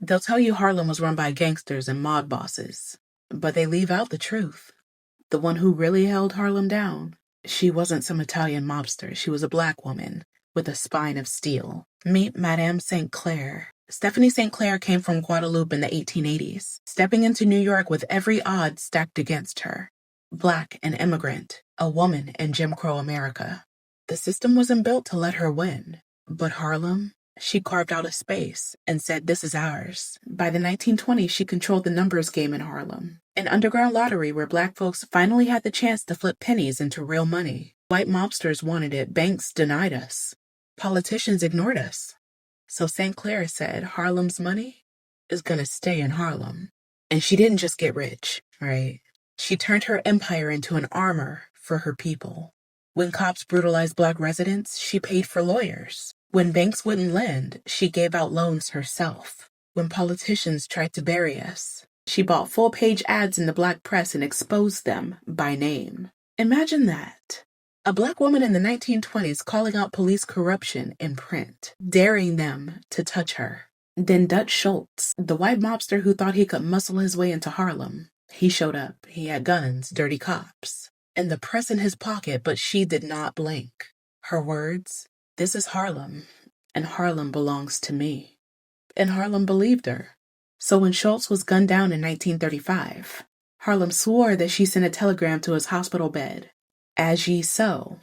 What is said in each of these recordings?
They'll tell you Harlem was run by gangsters and mob bosses, but they leave out the truth. The one who really held Harlem down, she wasn't some Italian mobster. She was a black woman with a spine of steel. Meet Madame St. Clair. Stephanie St. Clair came from Guadeloupe in the 1880s, stepping into New York with every odd stacked against her. Black, an immigrant, a woman in Jim Crow America. The system wasn't built to let her win. But Harlem, she carved out a space and said, "This is ours." By the 1920s, she controlled the numbers game in Harlem, an underground lottery where black folks finally had the chance to flip pennies into real money. White mobsters wanted it, banks denied us, politicians ignored us. So St. Clair said, Harlem's money is gonna stay in Harlem. And she didn't just get rich, right? She turned her empire into an armor for her people. When cops brutalized black residents, she paid for lawyers. When banks wouldn't lend, she gave out loans herself. When politicians tried to bury us, she bought full-page ads in the black press and exposed them by name. Imagine that. A black woman in the 1920s calling out police corruption in print, daring them to touch her. Then Dutch Schultz, the white mobster who thought he could muscle his way into Harlem. He showed up. He had guns, dirty cops, and the press in his pocket, but she did not blink. Her words, "This is Harlem, and Harlem belongs to me." And Harlem believed her. So when Schultz was gunned down in 1935, Harlem swore that she sent a telegram to his hospital bed. "As ye sow,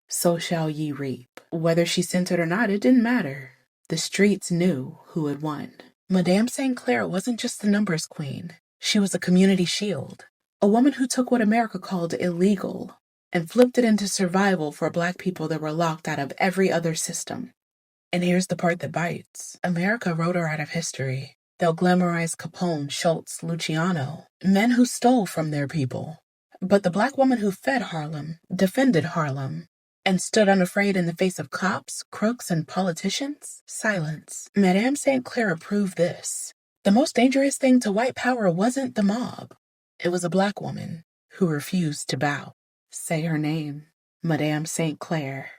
so shall ye reap." Whether she sent it or not, it didn't matter. The streets knew who had won. Madame St. Clair wasn't just the numbers queen. She was a community shield. A woman who took what America called illegal and flipped it into survival for black people that were locked out of every other system. And here's the part that bites. America wrote her out of history. They'll glamorize Capone, Schultz, Luciano, men who stole from their people. But the black woman who fed Harlem, defended Harlem, and stood unafraid in the face of cops, crooks, and politicians? Silence. Madame St. Clair proved this. The most dangerous thing to white power wasn't the mob. It was a black woman who refused to bow. Say her name, Madame St. Clair.